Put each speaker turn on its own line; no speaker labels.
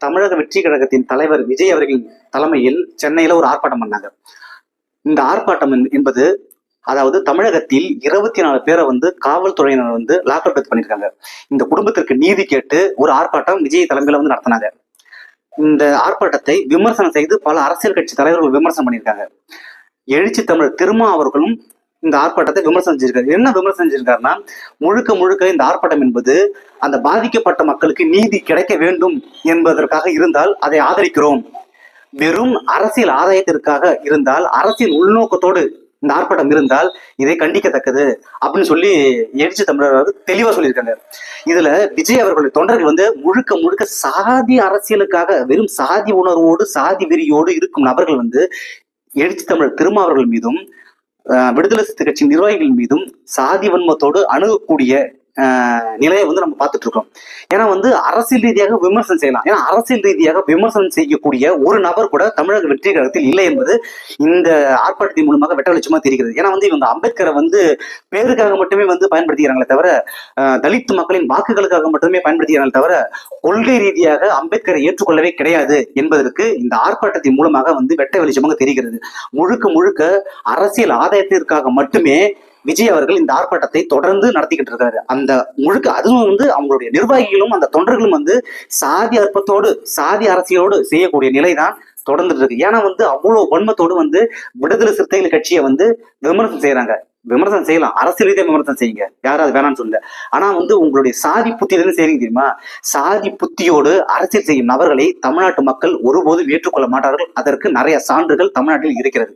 தமிழக வெற்றி கழகத்தின் தலைவர் விஜய் அவர்களின் தலைமையில் சென்னையில ஒரு ஆர்ப்பாட்டம் பண்ணாங்க. இந்த ஆர்ப்பாட்டம் என்பது அதாவது தமிழகத்தில் 24 பேரை காவல்துறையினர் லாக் அப் டெத் பண்ணிருக்காங்க. இந்த குடும்பத்திற்கு நீதி கேட்டு ஒரு ஆர்ப்பாட்டம் விஜய் தலைமையில நடத்தினாங்க. இந்த ஆர்ப்பாட்டத்தை விமர்சனம் செய்து பல அரசியல் கட்சி தலைவர்கள் விமர்சனம் பண்ணியிருக்காங்க. எழுச்சி தமிழர் திருமா அவர்களும் இந்த ஆர்ப்பாட்டத்தை விமர்சனம் செஞ்சிருக்காரு. என்ன விமர்சனம் செஞ்சிருக்காருன்னா, முழுக்க முழுக்க இந்த ஆர்ப்பாட்டம் என்பது அந்த பாதிக்கப்பட்ட மக்களுக்கு நீதி கிடைக்க வேண்டும் என்பதற்காக இருந்தால் அதை ஆதரிக்கிறோம். வெறும் அரசியல் ஆதாயத்திற்காக இருந்தால், அரசியல் உள்நோக்கத்தோடு இந்த ஆர்ப்பாட்டம் இருந்தால் இதை கண்டிக்கத்தக்கது அப்படின்னு சொல்லி எழுச்சி தமிழர் தெளிவா சொல்லியிருக்காங்க. இதுல விஜய் அவர்களுடைய தொண்டர்கள் முழுக்க முழுக்க சாதி அரசியலுக்காக வெறும் சாதி உணர்வோடு சாதி வெறியோடு இருக்கும் நபர்கள் எழுச்சி தமிழர் திருமாவர்கள் மீதும் விடுதலை சிறுத்தை கட்சி நிர்வாகிகள் மீதும் சாதி வன்மத்தோடு அணுகக்கூடிய நிலையை நம்ம பார்த்துட்டு இருக்கோம். ஏன்னா அரசியல் ரீதியாக விமர்சனம் செய்யலாம். ஏன்னா அரசியல் ரீதியாக விமர்சனம் செய்யக்கூடிய ஒரு நபர் கூட தமிழக வெற்றி கழகத்தில் இல்லை என்பது இந்த ஆர்ப்பாட்டத்தின் மூலமாக வெட்ட வெளிச்சமா தெரிகிறது. ஏன்னா இவங்க அம்பேத்கரை பேருக்காக மட்டுமே பயன்படுத்திக்கிறாங்களே தவிர, தலித் மக்களின் வாக்குகளுக்காக மட்டுமே பயன்படுத்திக்கிறாங்களே தவிர, கொள்கை ரீதியாக அம்பேத்கரை ஏற்றுக்கொள்ளவே கிடையாது என்பதற்கு இந்த ஆர்ப்பாட்டத்தின் மூலமாக வெட்ட வெளிச்சமாக தெரிகிறது. முழுக்க முழுக்க அரசியல் ஆதாயத்திற்காக மட்டுமே விஜய் அவர்கள் இந்த ஆர்ப்பாட்டத்தை தொடர்ந்து நடத்திக்கிட்டு இருக்காரு. அந்த முழுக்க அதுவும் அவங்களுடைய நிர்வாகிகளும் அந்த தொண்டர்களும் சாதி அற்பத்தோடு சாதி அரசியலோடு செய்யக்கூடிய நிலைதான் தொடர்ந்துட்டு இருக்கு. ஏன்னா அவ்வளவு வன்மத்தோடு விடுதலை சிறுத்தைகள் கட்சியை விமர்சனம் செய்யறாங்க. விமர்சனம் செய்யலாம், அரசியல் ரீதியாக விமர்சனம் செய்யுங்க, யாராவது வேணாம்னு சொல்லல. ஆனா உங்களுடைய சாதி புத்தியிலிருந்து செய்றீங்க தெரியுமா? சாதி புத்தியோடு அரசியல் செய்யும் நபர்களை தமிழ்நாட்டு மக்கள் ஒருபோதும் ஏற்றுக்கொள்ள மாட்டார்கள். அதற்கு நிறைய சான்றுகள் தமிழ்நாட்டில் இருக்கிறது.